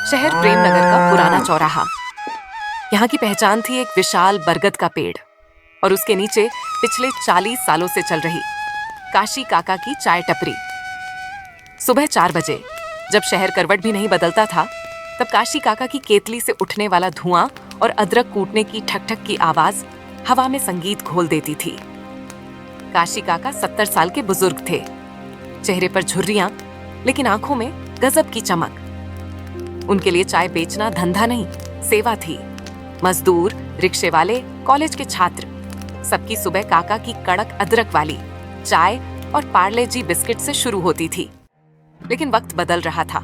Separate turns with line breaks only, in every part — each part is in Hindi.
शहर प्रेमनगर का पुराना चौराहा। यहाँ की पहचान थी एक विशाल बरगद का पेड़ और उसके नीचे पिछले 40 सालों से चल रही काशी काका की चाय टपरी। सुबह 4 बजे जब शहर करवट भी नहीं बदलता था, तब काशी काका की केतली से उठने वाला धुआं और अदरक कूटने की ठक ठक की आवाज हवा में संगीत घोल देती थी। काशी काका 70 साल के बुजुर्ग थे, चेहरे पर झुर्रियां लेकिन आंखों में गजब की चमक। उनके लिए चाय बेचना धंधा नहीं, सेवा थी। मजदूर, रिक्शे वाले, कॉलेज के छात्र, सबकी सुबह काका की कड़क अदरक वाली चाय और पार्ले जी बिस्किट से शुरू होती थी। लेकिन वक्त बदल रहा था।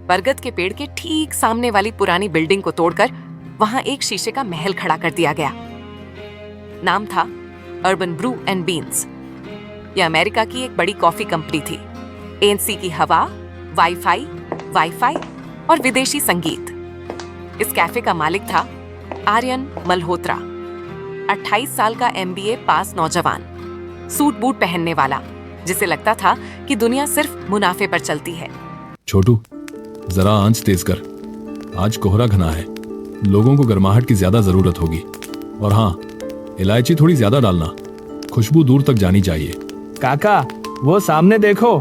बरगद के पेड़ के ठीक सामने वाली पुरानी बिल्डिंग को तोड़कर वहां एक शीशे का महल खड़ा कर दिया गया। नाम था अर्बन ब्रू एंड बीन्स। यह अमेरिका की एक बड़ी कॉफी कंपनी थी। एएनसी की हवा, वाईफाई और विदेशी संगीत। इस कैफे का मालिक था आर्यन मल्होत्रा, 28 साल का MBA पास नौजवान, सूट बूट पहनने वाला, जिसे लगता था कि दुनिया सिर्फ मुनाफे पर चलती है।
छोटू, जरा आंच तेज कर, आज कोहरा घना है, लोगों को गर्माहट की ज्यादा जरूरत होगी। और हाँ, इलायची थोड़ी ज्यादा डालना, खुशबू दूर तक जानी चाहिए।
काका, वो सामने देखो,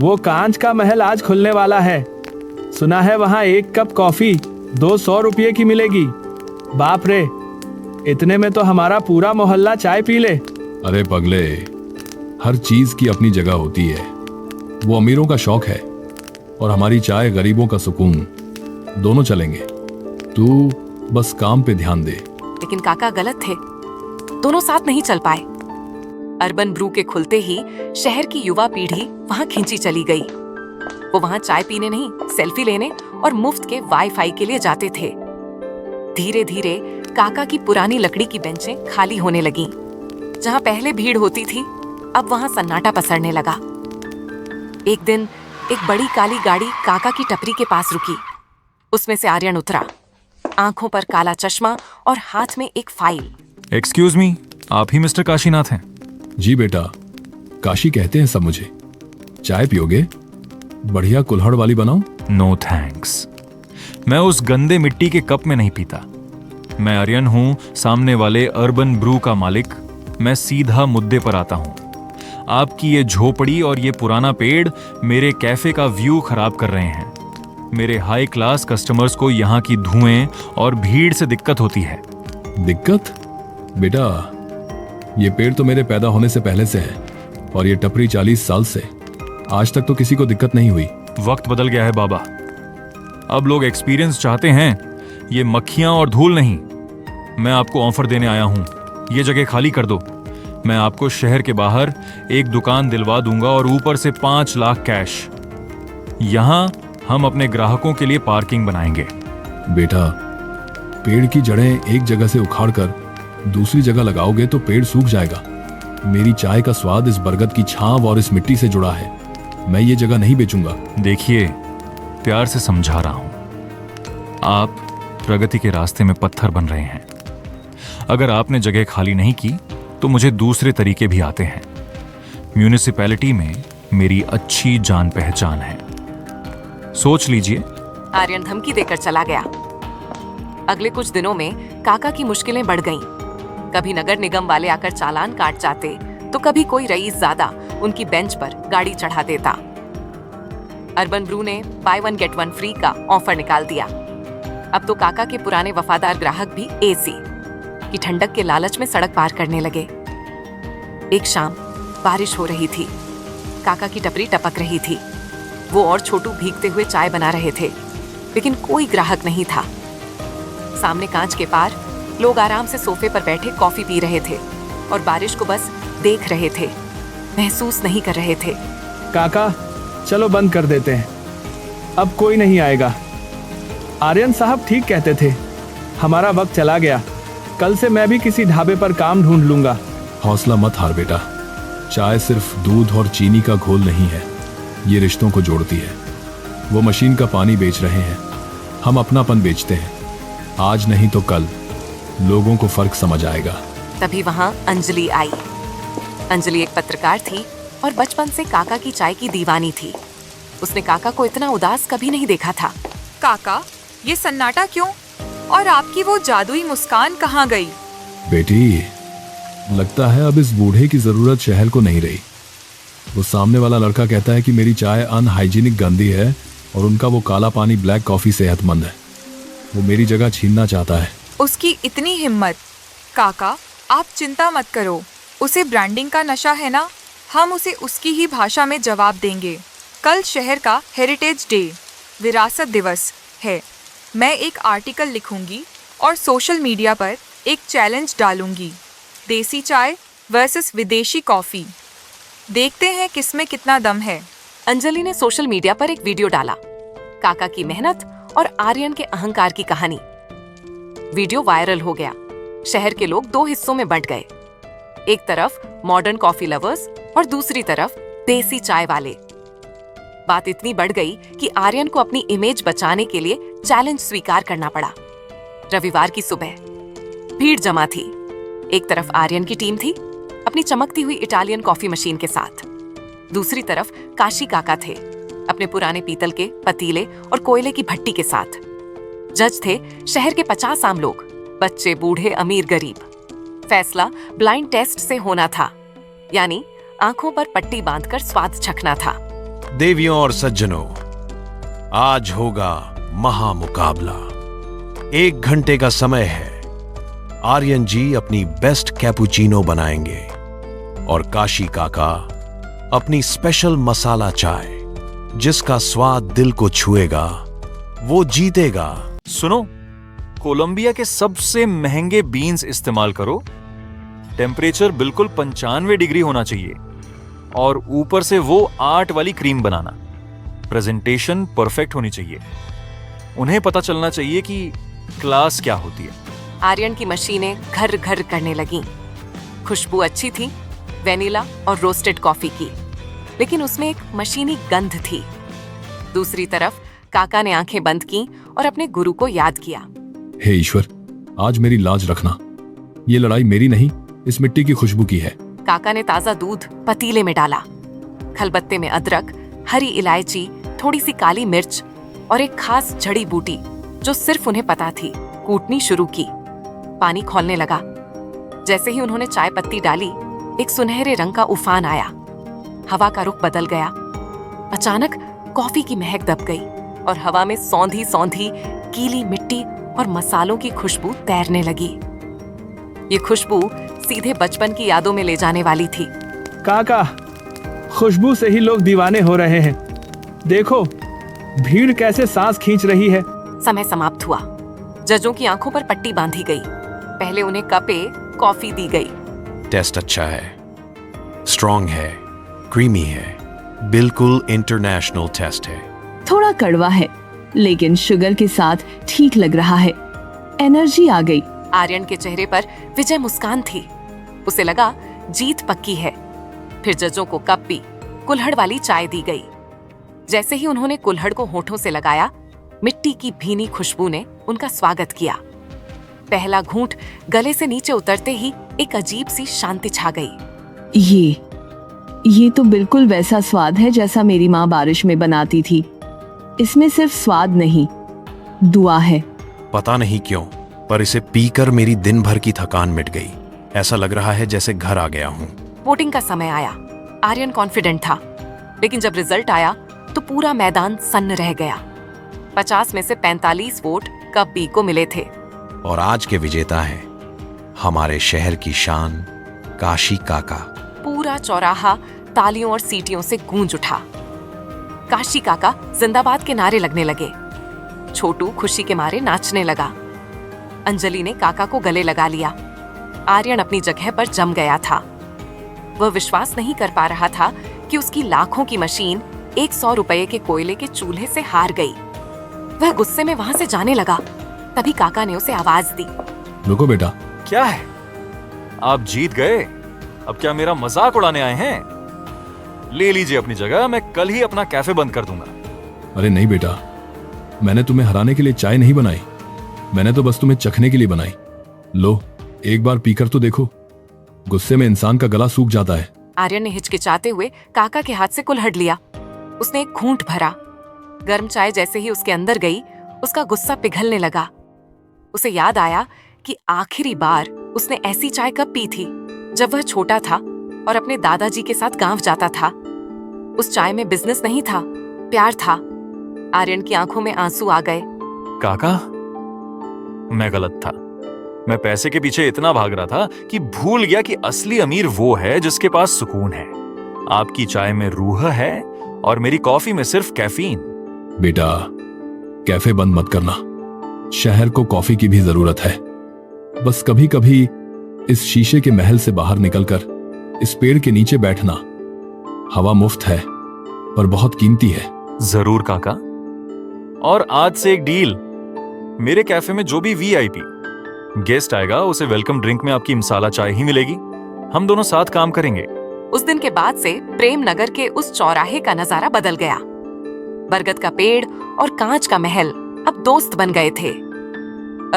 वो कांच का महल आज खुलने वाला है। सुना है वहाँ 1 कप कॉफी 200 रुपये की मिलेगी। बाप रे, इतने में तो हमारा पूरा मोहल्ला चाय पी ले।
अरे पगले, हर चीज की अपनी जगह होती है। वो अमीरों का शौक है और हमारी चाय गरीबों का सुकून। दोनों चलेंगे, तू बस काम पे ध्यान दे।
लेकिन काका गलत थे, दोनों साथ नहीं चल पाए। अर्बन ब्रू के खुलते ही शहर की युवा पीढ़ी वहां खिंची चली गई। वो वहां चाय पीने नहीं, सेल्फी लेने और मुफ्त के वाईफाई के लिए जाते थे। धीरे धीरे काका की पुरानी लकड़ी की बेंचें खाली होने लगीं। जहां पहले भीड़ होती थी, अब वहां सन्नाटा पसरने लगा। एक दिन एक बड़ी काली गाड़ी काका की टपरी के पास रुकी। उसमें से आर्यन उतरा, आंखों पर काला चश्मा और हाथ में एक फाइल।
एक्सक्यूज मी, आप ही मिस्टर काशीनाथ हैं?
जी बेटा, काशी कहते हैं सब मुझे। चाय पियोगे? बढ़िया कुल्हड़ वाली बनाऊं?
नो थैंक्स, मैं उस गंदे मिट्टी के कप में नहीं पीता। मैं आर्यन हूं, सामने वाले अर्बन ब्रू का मालिक। मैं सीधा मुद्दे पर आता हूं। आपकी ये झोपड़ी और ये पुराना पेड़ मेरे कैफे का व्यू खराब कर रहे हैं। मेरे हाई क्लास कस्टमर्स को यहाँ की धुएं और भीड़ से दिक्कत होती है।
दिक्कत? बेटा, ये पेड़ तो मेरे पैदा होने से पहले से है और ये टपरी 40 साल से। आज तक तो किसी को दिक्कत नहीं हुई।
वक्त बदल गया है बाबा, अब लोग एक्सपीरियंस चाहते हैं, ये मक्खियां और धूल नहीं। मैं आपको ऑफर देने आया हूं, ये जगह खाली कर दो। मैं आपको शहर के बाहर एक दुकान दिलवा दूंगा और ऊपर से 5 लाख कैश। यहां हम अपने ग्राहकों के लिए पार्किंग बनाएंगे।
बेटा, पेड़ की जड़ें एक जगह से उखाड़कर दूसरी जगह लगाओगे तो पेड़ सूख जाएगा। मेरी चाय का स्वाद इस बरगद की छांव और इस मिट्टी से जुड़ा है। मैं ये जगह नहीं बेचूंगा।
देखिए, प्यार से समझा रहा हूं, आप प्रगति के रास्ते में पत्थर बन रहे हैं। अगर आपने जगह खाली नहीं की तो मुझे दूसरे तरीके भी आते हैं। म्यूनिसिपैलिटी में मेरी अच्छी जान पहचान है, सोच लीजिए।
आर्यन धमकी देकर चला गया। अगले कुछ दिनों में काका की मुश्किलें बढ़ गईं। कभी नगर निगम वाले आकर चालान काट जाते, तो कभी कोई रईस ज़्यादा उनकी बेंच पर गाड़ी चढ़ा देता। अर्बन ब्रू ने बाय 1 गेट 1 फ्री का ऑफर निकाल दिया। अब तो काका के पुराने वफादार ग्राहक भी AC की ठंडक के लालच में सड़क पार करने लगे। एक शाम बारिश हो रही थी, काका की टपरी टपक रही थी। वो और छोटू भीगते हुए चाय बना रहे थे, लेकिन कोई ग्राहक नहीं था। सामने कांच के पार लोग आराम से सोफे पर बैठे कॉफी पी रहे थे और बारिश को बस देख रहे थे, महसूस नहीं कर रहे थे।
काका, चलो बंद कर देते हैं, अब कोई नहीं आएगा। आर्यन साहब ठीक कहते थे, हमारा वक्त चला गया। कल से मैं भी किसी ढाबे पर काम ढूंढ लूंगा।
हौसला मत हार बेटा, चाय सिर्फ दूध और चीनी का घोल नहीं है, ये रिश्तों को जोड़ती है। वो मशीन का पानी बेच रहे हैं, हम अपनापन बेचते हैं। आज नहीं तो कल लोगों को फर्क समझ आएगा।
तभी वहां अंजलि आई। अंजलि एक पत्रकार थी और बचपन से काका की चाय की दीवानी थी। उसने काका को इतना उदास कभी नहीं देखा था।
काका, ये सन्नाटा क्यों? और आपकी वो जादुई मुस्कान कहाँ गई?
बेटी, लगता है अब इस बूढ़े की जरूरत शहर को नहीं रही। वो सामने वाला लड़का कहता है कि मेरी चाय अनहाइजीनिक गंदी है और उनका वो काला पानी ब्लैक कॉफी सेहतमंद है। वो मेरी जगह छीनना चाहता है।
उसकी इतनी हिम्मत। काका, आप चिंता मत करो, उसे ब्रांडिंग का नशा है ना, हम उसे उसकी ही भाषा में जवाब देंगे। कल शहर का हेरिटेज डे, विरासत दिवस है। मैं एक आर्टिकल लिखूंगी और सोशल मीडिया पर एक चैलेंज डालूंगी, देसी चाय वर्सेस विदेशी कॉफी। देखते हैं किसमें कितना दम है।
अंजलि ने सोशल मीडिया पर एक वीडियो डाला, काका की मेहनत और आर्यन के अहंकार की कहानी। वीडियो वायरल हो गया। शहर के लोग दो हिस्सों में बंट गए, एक तरफ मॉडर्न कॉफी लवर्स और दूसरी तरफ देसी चाय वाले। बात इतनी बढ़ गई कि आर्यन को अपनी इमेज बचाने के लिए चैलेंज स्वीकार करना पड़ा। रविवार की सुबह भीड़ जमा थी। एक तरफ आर्यन की टीम थी अपनी चमकती हुई इटालियन कॉफी मशीन के साथ, दूसरी तरफ काशी काका थे अपने पुराने पीतल के पतीले और कोयले की भट्टी के साथ। जज थे शहर के 50 आम लोग, बच्चे बूढ़े अमीर गरीब। फैसला ब्लाइंड टेस्ट से होना था, यानी आंखों पर पट्टी बांधकर स्वाद चखना था।
देवियों और सज्जनों, आज होगा महामुकाबला। 1 घंटे का समय है। आर्यन जी अपनी बेस्ट कैपुचिनो बनाएंगे और काशी काका अपनी स्पेशल मसाला चाय, जिसका स्वाद दिल को छुएगा, वो जीतेगा।
सुनो, कोलंबिया के सबसे महंगे बीन्स इस्तेमाल करो। टेम्परेचर बिल्कुल 95 डिग्री होना चाहिए और ऊपर से वो 8 वाली क्रीम बनाना। प्रेजेंटेशन परफेक्ट होनी चाहिए। उन्हें पता चलना चाहिए कि क्लास क्या होती है।
आर्यन की मशीनें घर घर करने लगीं। खुशबू अच्छी थी, वेनिला और रोस्टेड कॉफी की, लेकिन उसमें एक मशीनी गंध थी। दूसरी तरफ काका ने आंखें बंद की और अपने गुरु को याद किया।
हे ईश्वर, आज मेरी लाज रखना। ये लड़ाई मेरी नहीं, इस मिट्टी की खुशबू की है।
काका ने ताजा दूध पतीले में डाला। खलबत्ते में अदरक, हरी इलायची, थोड़ी सी काली मिर्च और एक खास जड़ी बूटी जो सिर्फ उन्हें पता थी, कूटनी शुरू की। पानी खौलने लगा। जैसे ही उन्होंने चाय पत्ती डाली, एक सुनहरे रंग का उफान आया। हवा का रुख बदल गया। अचानक कॉफी की महक दब गई और हवा में सौंधी सौंधी गीली मिट्टी और मसालों की खुशबू तैरने लगी। ये खुशबू सीधे बचपन की यादों में ले जाने वाली थी।
काका, खुशबू से ही लोग दीवाने हो रहे हैं। देखो, भीड़ कैसे सांस खींच रही है।
समय समाप्त हुआ। जजों की आंखों पर पट्टी बांधी गई। पहले उन्हें कपे कॉफी दी गई।
टेस्ट अच्छा है, स्ट्रॉन्ग है, क्रीमी है, बिल्कुल इंटरनेशनल टेस्ट है।
थोड़ा कड़वा है, लेकिन शुगर के साथ ठीक लग रहा है। एनर्जी आ गई।
आर्यन के चेहरे पर विजय मुस्कान थी। उसे लगा जीत पक्की है। फिर जजों को कप भी कुल्हड़ वाली चाय दी गई। जैसे ही उन्होंने कुल्हड़ को होठों से लगाया, मिट्टी की भीनी खुशबू ने उनका स्वागत किया। पहला घूंट गले से नीचे उतरते ही एक अजीब सी शांति छा गई।
ये तो बिल्कुल वैसा स्वाद है जैसा मेरी माँ बारिश में बनाती थी। इसमें सिर्फ स्वाद नहीं, दुआ है।
पता नहीं क्यों, पर इसे पीकर मेरी दिन भर की थकान मिट गई। ऐसा लग रहा है जैसे घर आ गया हूँ।
वोटिंग का समय आया। आर्यन कॉन्फिडेंट था, लेकिन जब रिजल्ट आया तो पूरा मैदान सन्न रह गया। 50 में से 45 वोट कप बी को मिले थे।
और आज के विजेता हैं हमारे शहर की शान, काशी काका।
पूरा चौराहा तालियों और सीटियों से गूंज उठा। काशी काका जिंदाबाद के नारे लगने लगे। छोटू खुशी के मारे नाचने लगा। अंजलि ने काका को गले लगा लिया। आर्यन अपनी जगह पर जम गया था। वह विश्वास नहीं कर पा रहा था कि उसकी लाखों की मशीन 100 रुपए के कोयले के चूल्हे से हार गई। वह गुस्से में वहां से जाने लगा। तभी काका ने उसे आवाज दी।
रुको बेटा।
क्या है? आप जीत गए। अब क्या मेरा मजाक उड़ाने आए हैं? ले लीजिए अपनी जगह, मैं कल ही अपना कैफे बंद कर दूंगा।
अरे नहीं बेटा, मैंने तुम्हें हराने के लिए चाय नहीं बनाई। मैंने तो बस तुम्हें चखने के लिए बनाई। लो, एक बार पीकर तो देखो। गुस्से में इंसान का गला सूख जाता है।
आर्यन ने हिचकिचाते हुए काका के हाथ से कुल्हड़ लिया। उसने एक घूंट भरा। गर्म चाय जैसे ही उसके अंदर गई, उसका गुस्सा पिघलने लगा। उसे याद आया कि आखिरी बार उसने ऐसी चाय कब पी थी, जब वह छोटा था और अपने दादाजी के साथ गांव जाता था। उस चाय में बिजनेस नहीं था, प्यार था। आर्यन की आंखों में आंसू आ गए।
काका, मैं गलत था। मैं पैसे के पीछे इतना भाग रहा था कि भूल गया कि असली अमीर वो है जिसके पास सुकून है। आपकी चाय में रूह है और मेरी कॉफी में सिर्फ कैफीन।
बेटा, कैफे बंद मत करना। शहर को कॉफी की भी जरूरत है। बस कभी कभी इस शीशे के महल से बाहर निकलकर इस पेड़ के नीचे बैठना। हवा मुफ्त है पर बहुत कीमती है।
जरूर काका। और आज से एक डील, मेरे कैफे में जो भी वीआईपी गेस्ट आएगा उसे वेलकम ड्रिंक में आपकी मसाला चाय ही मिलेगी। हम दोनों साथ काम करेंगे।
उस दिन के बाद से प्रेम नगर के उस चौराहे का नजारा बदल गया। बरगद का पेड़ और कांच का महल अब दोस्त बन गए थे।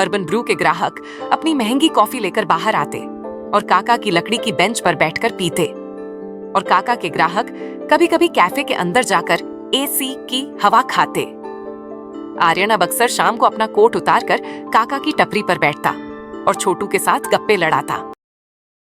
अर्बन ब्रू के ग्राहक अपनी महंगी कॉफी लेकर बाहर आते और काका की लकड़ी की बेंच पर बैठकर पीते। और काका के ग्राहक कभी कभी कैफे के अंदर जाकर एसी की हवा खाते। आर्यन अब अक्सर शाम को अपना कोट उतारकर काका की टपरी पर बैठता और छोटू के साथ गप्पे लड़ाता।